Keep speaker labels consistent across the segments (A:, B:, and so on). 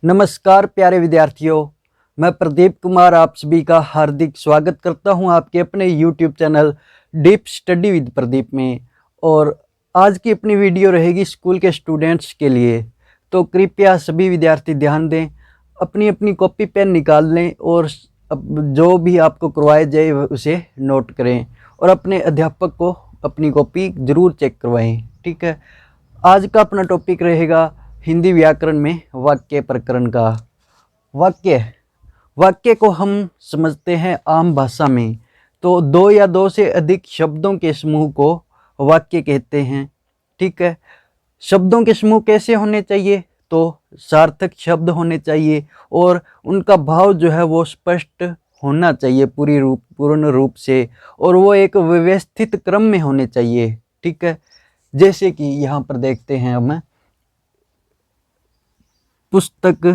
A: नमस्कार प्यारे विद्यार्थियों, मैं प्रदीप कुमार आप सभी का हार्दिक स्वागत करता हूं आपके अपने YouTube channel deep study with Pradeep में। और आज की अपनी वीडियो रहेगी स्कूल के स्टूडेंट्स के लिए। तो कृपया सभी विद्यार्थी ध्यान दें, अपनी अपनी कॉपी पेन निकाल लें और जो भी आपको करवाया जाए उसे नोट करें और अपने अध्यापक को अपनी कॉपी ज़रूर चेक करवाएं। ठीक है, आज का अपना टॉपिक रहेगा हिंदी व्याकरण में वाक्य प्रकरण का। वाक्य को हम समझते हैं आम भाषा में तो दो या दो से अधिक शब्दों के समूह को वाक्य कहते हैं। ठीक है, शब्दों के समूह कैसे होने चाहिए? तो सार्थक शब्द होने चाहिए और उनका भाव जो है वो स्पष्ट होना चाहिए पूर्ण रूप से, और वो एक व्यवस्थित क्रम में होने चाहिए। ठीक है, जैसे कि यहाँ पर देखते हैं हम, पुस्तक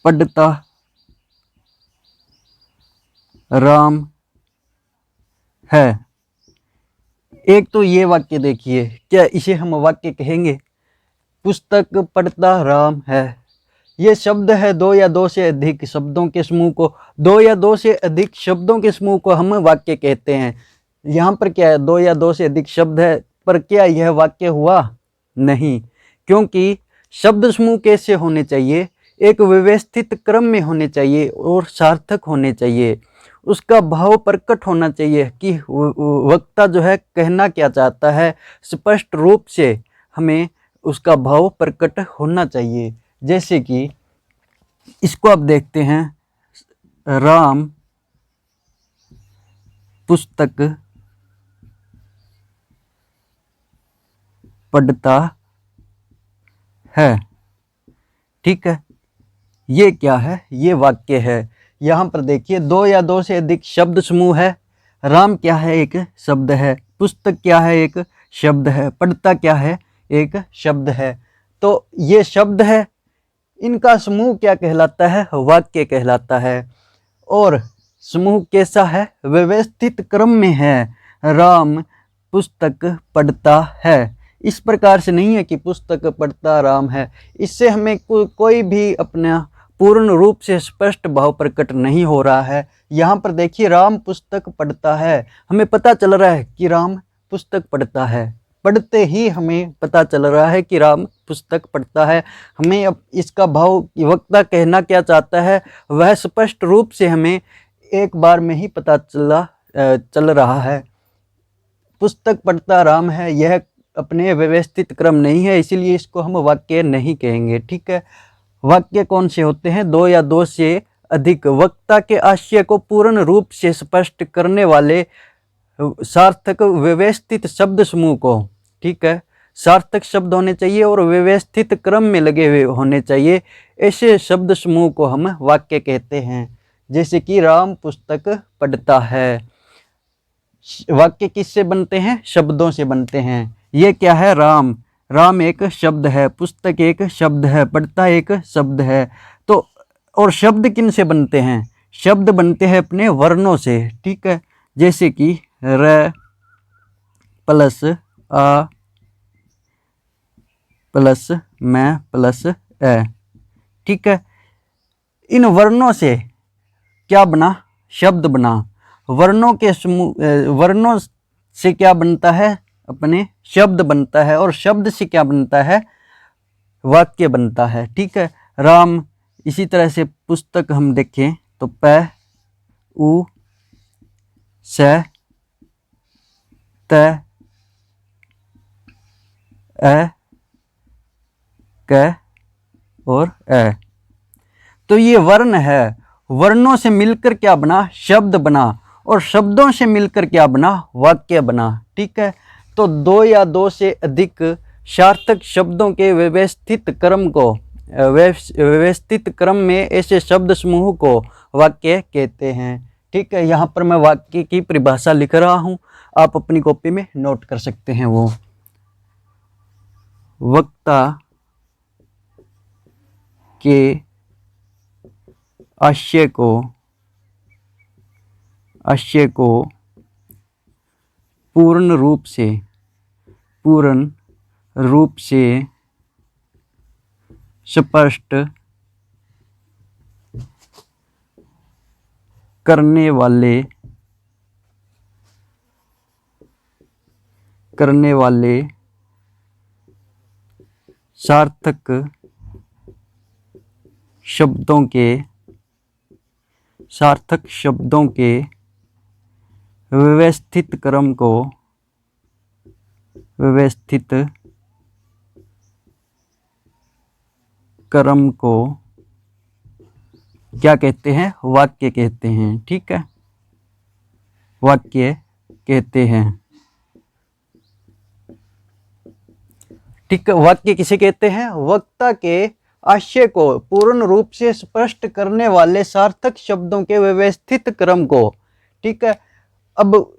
A: पढ़ता राम है। एक तो ये वाक्य देखिए, क्या इसे हम वाक्य कहेंगे? पुस्तक पढ़ता राम है, ये शब्द है दो या दो से अधिक शब्दों के समूह को, दो या दो से अधिक शब्दों के समूह को हम वाक्य कहते हैं। यहाँ पर क्या है, दो या दो से अधिक शब्द है, पर क्या यह वाक्य हुआ? नहीं, क्योंकि शब्द समूह कैसे होने चाहिए? एक व्यवस्थित क्रम में होने चाहिए और सार्थक होने चाहिए। उसका भाव प्रकट होना चाहिए कि वक्ता जो है कहना क्या चाहता है, स्पष्ट रूप से हमें उसका भाव प्रकट होना चाहिए। जैसे कि इसको आप देखते हैं, राम पुस्तक पढ़ता है। ठीक है, ये क्या है? ये वाक्य है। यहाँ पर देखिए, दो या दो से अधिक शब्द समूह है। राम क्या है? एक शब्द है। पुस्तक क्या है? एक शब्द है। पढ़ता क्या है? एक शब्द है। तो ये शब्द है, इनका समूह क्या कहलाता है? वाक्य कहलाता है। और समूह कैसा है? व्यवस्थित क्रम में है। राम पुस्तक पढ़ता है, इस प्रकार से नहीं है कि पुस्तक पढ़ता राम है। इससे हमें कोई भी अपना पूर्ण रूप से स्पष्ट भाव प्रकट नहीं हो रहा है। यहाँ पर देखिए, राम पुस्तक पढ़ता है, हमें पता चल रहा है कि राम पुस्तक पढ़ता है। पढ़ते ही हमें पता चल रहा है कि राम पुस्तक पढ़ता है। हमें अब इसका भाव वक्ता कहना क्या चाहता है वह स्पष्ट रूप से हमें एक बार में ही पता चल रहा है। पुस्तक पढ़ता राम है, यह अपने व्यवस्थित क्रम नहीं है, इसीलिए इसको हम वाक्य नहीं कहेंगे। ठीक है, वाक्य कौन से होते हैं? दो या दो से अधिक वक्ता के आशय को पूर्ण रूप से स्पष्ट करने वाले सार्थक व्यवस्थित शब्द समूह को। ठीक है, सार्थक शब्द होने चाहिए और व्यवस्थित क्रम में लगे हुए होने चाहिए। ऐसे शब्द समूह को हम वाक्य कहते हैं। जैसे कि राम पुस्तक पढ़ता है। वाक्य किससे बनते हैं? शब्दों से बनते हैं। ये क्या है? राम। राम एक शब्द है, पुस्तक एक शब्द है, पढ़ता एक शब्द है। तो और शब्द किन से बनते हैं? शब्द बनते हैं अपने वर्णों से। ठीक है, जैसे कि र प्लस आ प्लस मैं प्लस ए। ठीक है, इन वर्णों से क्या बना? शब्द बना। वर्णों के समूह, वर्णों से क्या बनता है? अपने शब्द बनता है, और शब्द से क्या बनता है? वाक्य बनता है। ठीक है, राम। इसी तरह से पुस्तक हम देखें तो प उ स त अ क और ए। तो ये वर्ण है। वर्णों से मिलकर क्या बना? शब्द बना, और शब्दों से मिलकर क्या बना? वाक्य बना। ठीक है, तो दो या दो से अधिक सार्थक शब्दों के व्यवस्थित क्रम को, व्यवस्थित क्रम में ऐसे शब्द समूह को वाक्य कहते हैं। ठीक है, यहाँ पर मैं वाक्य की परिभाषा लिख रहा हूँ, आप अपनी कॉपी में नोट कर सकते हैं। वो वक्ता के आशय को पूर्ण रूप से स्पष्ट करने वाले सार्थक शब्दों के व्यवस्थित क्रम को क्या कहते हैं? वाक्य कहते हैं। ठीक है, वाक्य कहते हैं। ठीक है, वाक्य किसे कहते हैं? वक्ता के आशय को पूर्ण रूप से स्पष्ट करने वाले सार्थक शब्दों के व्यवस्थित क्रम को। ठीक है, अब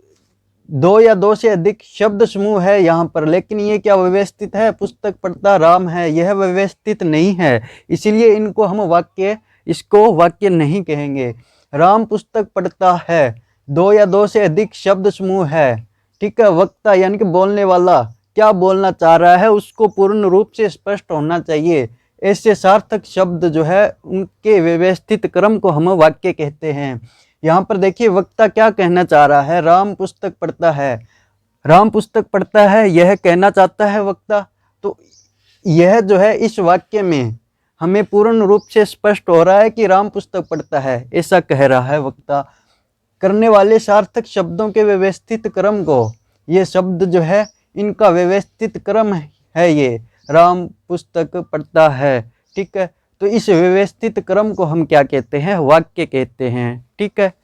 A: दो या दो से अधिक शब्द समूह है यहाँ पर, लेकिन ये क्या व्यवस्थित है? पुस्तक पढ़ता राम है, यह व्यवस्थित नहीं है, इसीलिए इनको हम इसको वाक्य नहीं कहेंगे। राम पुस्तक पढ़ता है, दो या दो से अधिक शब्द समूह है। ठीक है, वक्ता यानी कि बोलने वाला क्या बोलना चाह रहा है उसको पूर्ण रूप से स्पष्ट होना चाहिए। ऐसे सार्थक शब्द जो है उनके व्यवस्थित क्रम को हम वाक्य कहते हैं। यहाँ पर देखिए वक्ता क्या कहना चाह रहा है? राम पुस्तक पढ़ता है, राम पुस्तक पढ़ता है यह कहना चाहता है वक्ता। तो यह जो है इस वाक्य में हमें पूर्ण रूप से स्पष्ट हो रहा है कि राम पुस्तक पढ़ता है, ऐसा कह रहा है वक्ता। करने वाले सार्थक शब्दों के व्यवस्थित क्रम को, ये शब्द जो है इनका व्यवस्थित क्रम है, ये राम पुस्तक पढ़ता है। ठीक है, तो इस व्यवस्थित क्रम को हम क्या कहते हैं? वाक्य कहते हैं। ठीक है,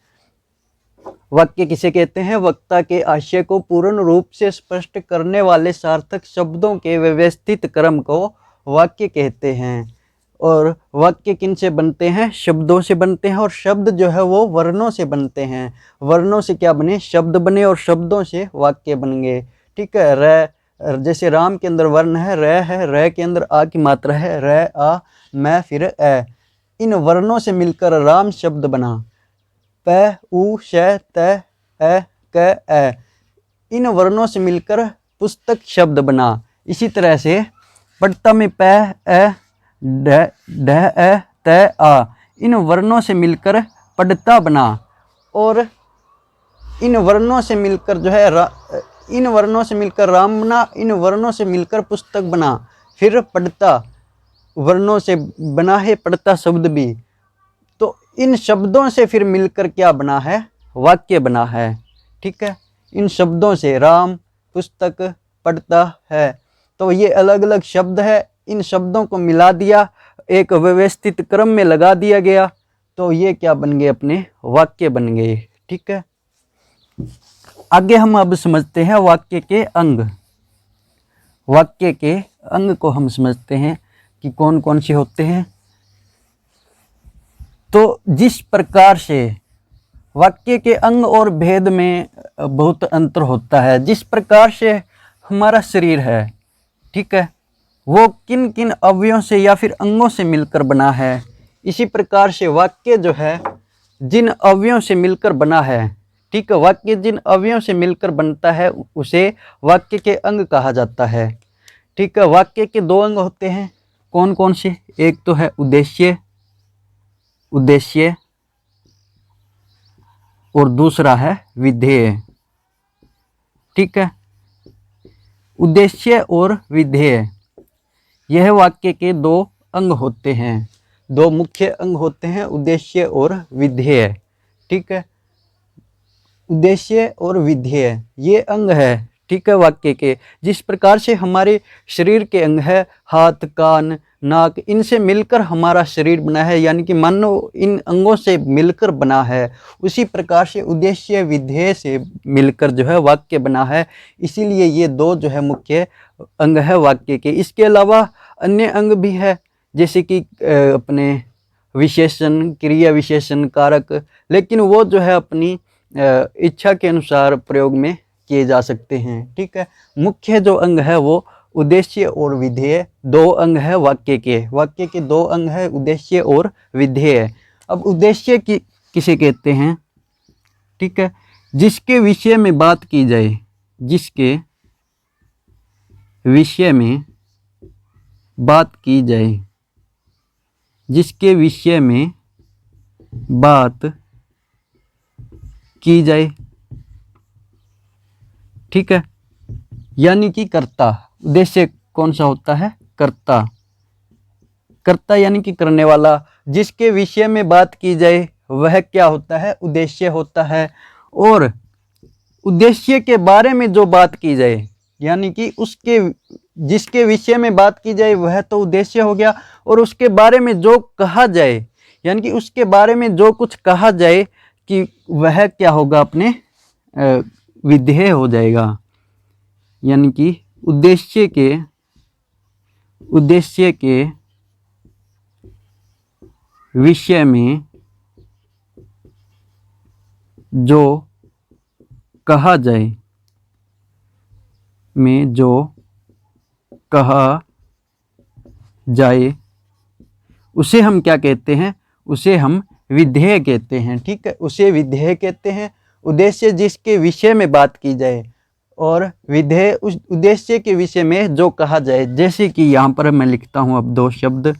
A: वाक्य किसे कहते हैं? वक्ता के आशय को पूर्ण रूप से स्पष्ट करने वाले सार्थक शब्दों के व्यवस्थित क्रम को वाक्य कहते हैं। और वाक्य किन से बनते हैं? शब्दों से बनते हैं, और शब्द जो है वो वर्णों से बनते हैं। वर्णों से क्या बने? शब्द बने, और शब्दों से वाक्य बन गए। ठीक है, र जैसे राम के अंदर वर्ण है, र के अंदर आ की मात्रा है, र आ मैं फिर ए। इन वर्णों से मिलकर राम शब्द बना। प उ श त ए क ए, इन वर्णों से मिलकर पुस्तक शब्द बना। इसी तरह से पढ़ता में प ए ढ ए त आ, इन वर्णों से मिलकर पढ़ता बना। और इन वर्णों से मिलकर जो है इन वर्णों से मिलकर राम बना, इन वर्णों से मिलकर पुस्तक बना। फिर पढ़ता वर्णों से बना है, पढ़ता शब्द भी। तो इन शब्दों से फिर मिलकर क्या बना है? वाक्य बना है। ठीक है, इन शब्दों से राम पुस्तक पढ़ता है, तो ये अलग अलग शब्द है, इन शब्दों को मिला दिया, एक व्यवस्थित क्रम में लगा दिया गया, तो ये क्या बन गए? अपने वाक्य बन गए। ठीक है, आगे हम अब समझते हैं वाक्य के अंग। वाक्य के अंग को हम समझते हैं कि कौन कौन से होते हैं। तो जिस प्रकार से वाक्य के अंग और भेद में बहुत अंतर होता है, जिस प्रकार से हमारा शरीर है, ठीक है, वो किन किन अवयवों से या फिर अंगों से मिलकर बना है, इसी प्रकार से वाक्य जो है जिन अवयवों से मिलकर बना है, ठीक है, वाक्य जिन अवयवों से मिलकर बनता है उसे वाक्य के अंग कहा जाता है। ठीक है, वाक्य के दो अंग होते हैं, कौन कौन से? एक तो है उद्देश्य और दूसरा है विधेय। ठीक है, उद्देश्य और विधेय यह वाक्य के दो अंग होते हैं, दो मुख्य अंग होते हैं, उद्देश्य और विधेय। ठीक है, उद्देश्य और विधेय ये अंग है, ठीक है, वाक्य के। जिस प्रकार से हमारे शरीर के अंग है, हाथ कान नाक, इनसे मिलकर हमारा शरीर बना है, यानी कि मानो इन अंगों से मिलकर बना है, उसी प्रकार से उद्देश्य विधेय से मिलकर जो है वाक्य बना है। इसीलिए ये दो जो है मुख्य अंग है वाक्य के। इसके अलावा अन्य अंग भी है, जैसे कि अपने विशेषण, क्रिया विशेषण, कारक, लेकिन वो जो है अपनी इच्छा के अनुसार प्रयोग में किए जा सकते हैं। ठीक है, मुख्य जो अंग है वो उद्देश्य और विधेय, दो अंग है वाक्य के। वाक्य के दो अंग है, उद्देश्य और विधेय। अब उद्देश्य किसे कहते हैं? ठीक है, जिसके विषय में बात की जाए, जिसके विषय में बात की जाए, जिसके विषय में बात की जाए, ठीक है, यानी कि कर्ता। उद्देश्य कौन सा होता है? कर्ता। कर्ता यानी कि करने वाला। जिसके विषय में बात की जाए वह क्या होता है? उद्देश्य होता है। और उद्देश्य के बारे में जो बात की जाए, यानी कि उसके जिसके विषय में बात की जाए वह तो उद्देश्य हो गया, और उसके बारे में जो कहा जाए, यानी कि उसके बारे में जो कुछ कहा जाए कि वह क्या होगा? अपने विधेय हो जाएगा। यानी कि उद्देश्य के विषय में जो कहा जाए, उसे हम क्या कहते हैं? उसे हम विधेय कहते हैं, ठीक है, उसे विधेय कहते हैं। उद्देश्य जिसके विषय में बात की जाए, और विधेय उस उद्देश्य के विषय में जो कहा जाए। जैसे कि यहाँ पर मैं लिखता हूँ अब दो शब्द,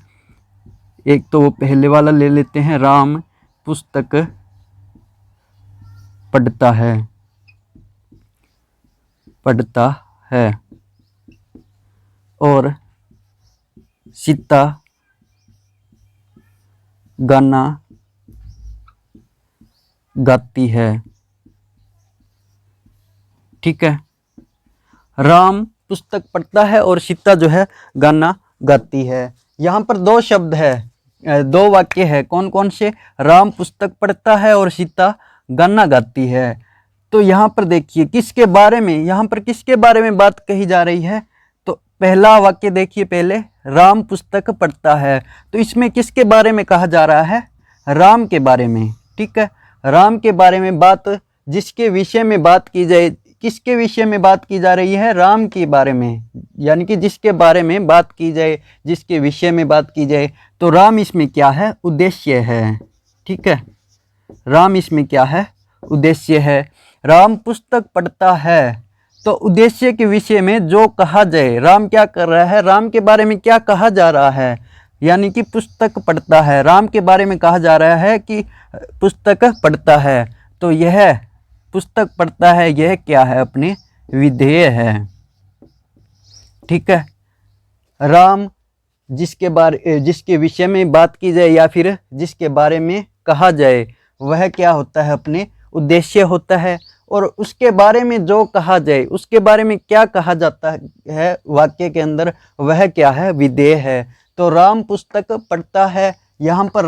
A: एक तो वो पहले वाला ले लेते हैं, राम पुस्तक पढ़ता है और सीता गाना गाती है, ठीक है। राम पुस्तक पढ़ता है और सीता जो है गाना गाती है। यहाँ पर दो शब्द है, दो वाक्य है। कौन कौन से? राम पुस्तक पढ़ता है और सीता गाना गाती है। तो यहाँ पर देखिए किसके बारे में, यहाँ पर किसके बारे में बात कही जा रही है? तो पहला वाक्य देखिए पहले, राम पुस्तक पढ़ता है, तो इसमें किसके बारे में कहा जा रहा है? राम के बारे में, ठीक है। राम के बारे में बात, जिसके विषय में बात की जाए, किसके विषय में बात की जा रही है? राम के बारे में, यानी कि जिसके बारे में बात की जाए, जिसके विषय में बात की जाए, तो राम इसमें क्या है? उद्देश्य है, ठीक है। राम इसमें क्या है? उद्देश्य है। राम पुस्तक पढ़ता है, तो उद्देश्य के विषय में जो कहा जाए, राम क्या कर रहा है? राम के बारे में क्या कहा जा रहा है? यानी कि पुस्तक पढ़ता है, राम के बारे में कहा जा रहा है कि पुस्तक पढ़ता है, तो यह पुस्तक पढ़ता है, यह क्या है? अपने विधेय है, ठीक है। राम जिसके विषय में बात की जाए या फिर जिसके बारे में कहा जाए, वह क्या होता है? अपने उद्देश्य होता है। और उसके बारे में जो कहा जाए, उसके बारे में क्या कहा जाता है वाक्य के अंदर, वह क्या है? विधेय है। तो राम पुस्तक पढ़ता है, यहाँ पर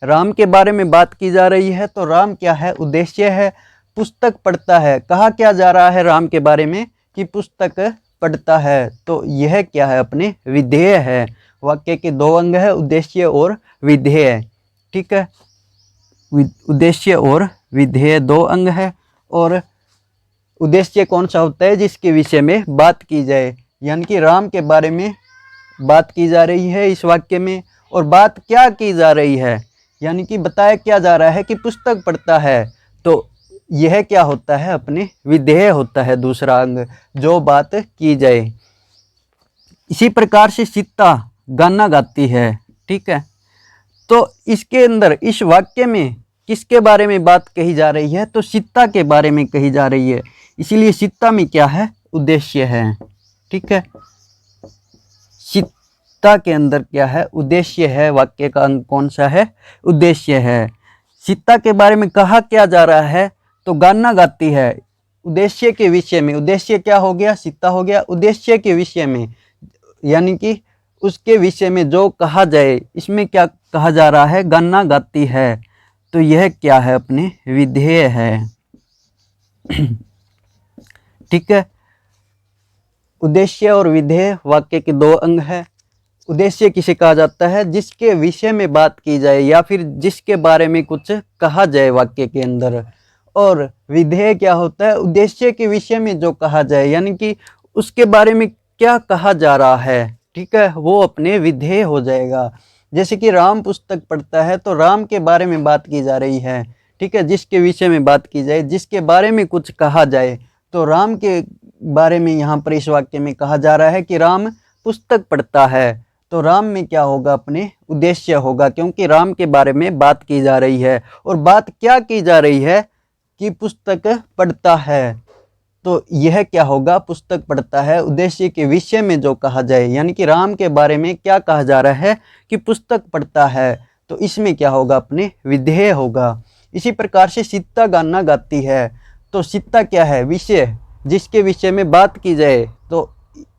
A: राम के बारे में बात की जा रही है, तो राम क्या है? उद्देश्य है। पुस्तक पढ़ता है, कहा क्या जा रहा है राम के बारे में? कि पुस्तक पढ़ता है, तो यह क्या है? अपने विधेय है। वाक्य के दो अंग है, उद्देश्य और विधेय, ठीक है। उद्देश्य और विधेय दो अंग है। और उद्देश्य कौन सा होता है? जिसके विषय में बात की जाए, यानी कि राम के बारे में बात की जा रही है इस वाक्य में। और बात क्या की जा रही है? यानी कि बताया क्या जा रहा है कि पुस्तक पढ़ता है, तो यह क्या होता है? अपने विधेय होता है, दूसरा अंग, जो बात की जाए। इसी प्रकार से सीता गाना गाती है, ठीक है। तो इसके अंदर, इस वाक्य में किसके बारे में बात कही जा रही है? तो सीता के बारे में कही जा रही है, इसीलिए सीता में क्या है? उद्देश्य है, ठीक है। सीता के अंदर क्या है? उद्देश्य है। वाक्य का अंग कौन सा है? उद्देश्य है। सीता के बारे में कहा क्या जा रहा है? तो गाना गाती है। उद्देश्य के विषय में, उद्देश्य क्या हो गया? सीता हो गया। उद्देश्य के विषय में, यानी कि उसके विषय में जो कहा जाए, इसमें क्या कहा जा रहा है? गाना गाती है, तो यह क्या है? अपने विधेय है, ठीक है। उद्देश्य और विधेय वाक्य के दो अंग है। उद्देश्य किसे कहा जाता है? जिसके विषय में बात की जाए या फिर जिसके बारे में कुछ कहा जाए वाक्य के अंदर। और विधेय क्या होता है? उद्देश्य के विषय में जो कहा जाए, यानी कि उसके बारे में क्या कहा जा रहा है, ठीक है, वो अपने विधेय हो जाएगा। जैसे कि राम पुस्तक पढ़ता है, तो राम के बारे में बात की जा रही है, ठीक है। जिसके विषय में बात की जाए, जिसके बारे में कुछ कहा जाए, तो राम के बारे में यहाँ पर इस वाक्य में कहा जा रहा है कि राम पुस्तक पढ़ता है, तो राम में क्या होगा, अपने उद्देश्य होगा, क्योंकि राम के बारे में बात की जा रही है। और बात क्या की जा रही है कि पुस्तक पढ़ता है, तो यह क्या होगा, पुस्तक पढ़ता है। उद्देश्य के विषय में जो कहा जाए, यानी कि राम के बारे में क्या कहा जा रहा है कि पुस्तक पढ़ता है, तो इसमें क्या होगा, अपने विधेय होगा। इसी प्रकार से सीता गाना गाती है, तो सीता क्या है, विषय, जिसके विषय में बात की जाए। तो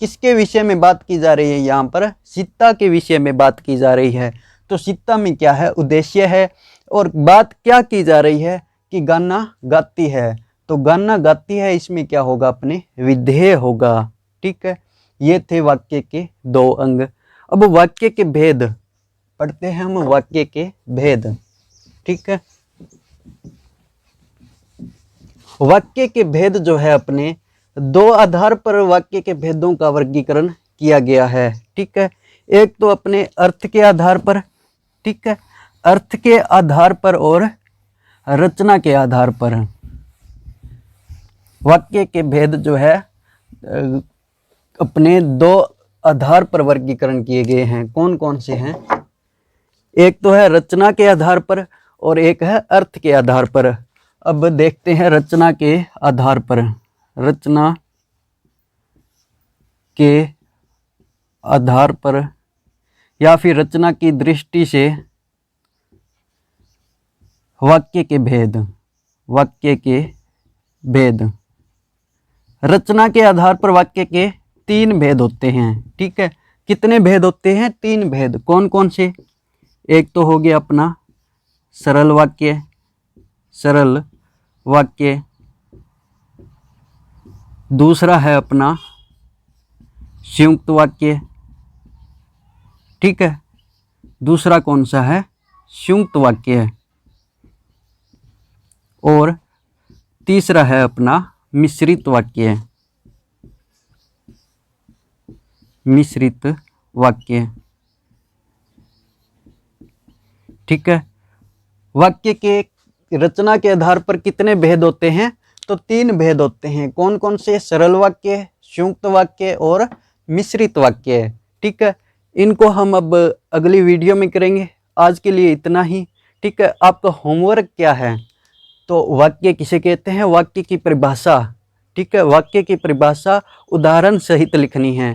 A: किसके विषय में बात की जा रही है, यहाँ पर सीता के विषय में बात की जा रही है। तो सीता में क्या है, उद्देश्य है। और बात क्या की जा रही है कि गाना गाती है, तो गाना गाती है, इसमें क्या होगा, अपने विधेय होगा। ठीक है, ये थे वाक्य के 2 अंग। अब वाक्य के भेद पढ़ते हैं हम, वाक्य के भेद। ठीक है, वाक्य के भेद जो है, अपने 2 आधार पर वाक्य के भेदों का वर्गीकरण किया गया है। ठीक है, एक तो अपने अर्थ के आधार पर, ठीक है, अर्थ के आधार पर और रचना के आधार पर वाक्य के भेद जो है अपने 2 आधार पर वर्गीकरण किए गए हैं। कौन कौन से हैं, एक तो है रचना के आधार पर और एक है अर्थ के आधार पर। अब देखते हैं रचना के आधार पर। रचना के आधार पर या फिर रचना की दृष्टि से वाक्य के भेद, वाक्य के भेद। रचना के आधार पर वाक्य के 3 भेद होते हैं। ठीक है, कितने भेद होते हैं, 3 भेद। कौन कौन से, एक तो हो गया अपना सरल वाक्य, सरल वाक्य। दूसरा है अपना संयुक्त वाक्य। ठीक है, दूसरा कौन सा है, संयुक्त वाक्य है। और तीसरा है अपना मिश्रित वाक्य, मिश्रित वाक्य। ठीक है, वाक्य के रचना के आधार पर कितने भेद होते हैं, तो 3 भेद होते हैं। कौन कौन से, सरल वाक्य, संयुक्त वाक्य और मिश्रित वाक्य। ठीक है, इनको हम अब अगली वीडियो में करेंगे। आज के लिए इतना ही। ठीक है, आपका होमवर्क क्या है, तो वाक्य किसे कहते हैं, वाक्य की परिभाषा। ठीक है, वाक्य की परिभाषा उदाहरण सहित लिखनी है।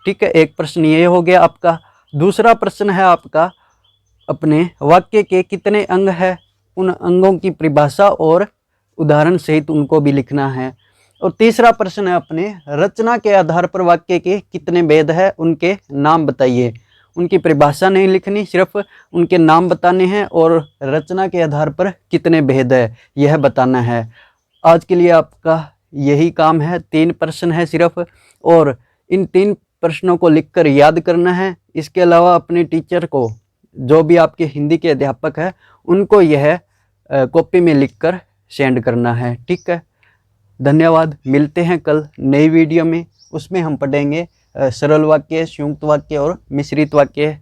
A: ठीक है, एक प्रश्न ये हो गया आपका। दूसरा प्रश्न है आपका, अपने वाक्य के कितने अंग है, उन अंगों की परिभाषा और उदाहरण सहित उनको भी लिखना है। और तीसरा प्रश्न है, अपने रचना के आधार पर वाक्य के कितने भेद है, उनके नाम बताइए। उनकी परिभाषा नहीं लिखनी, सिर्फ उनके नाम बताने हैं और रचना के आधार पर कितने भेद है यह बताना है। आज के लिए आपका यही काम है। 3 प्रश्न है सिर्फ, और इन 3 प्रश्नों को लिखकर याद करना है। इसके अलावा अपने टीचर को, जो भी आपके हिंदी के अध्यापक है, उनको यह कॉपी में लिखकर सेंड करना है। ठीक है, धन्यवाद। मिलते हैं कल नई वीडियो में। उसमें हम पढ़ेंगे सरल वाक्य, संयुक्त वाक्य और मिश्रित वाक्य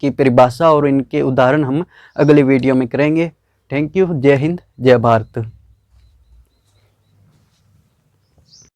A: की परिभाषा, और इनके उदाहरण हम अगले वीडियो में करेंगे। Thank you. जय हिंद, जय भारत।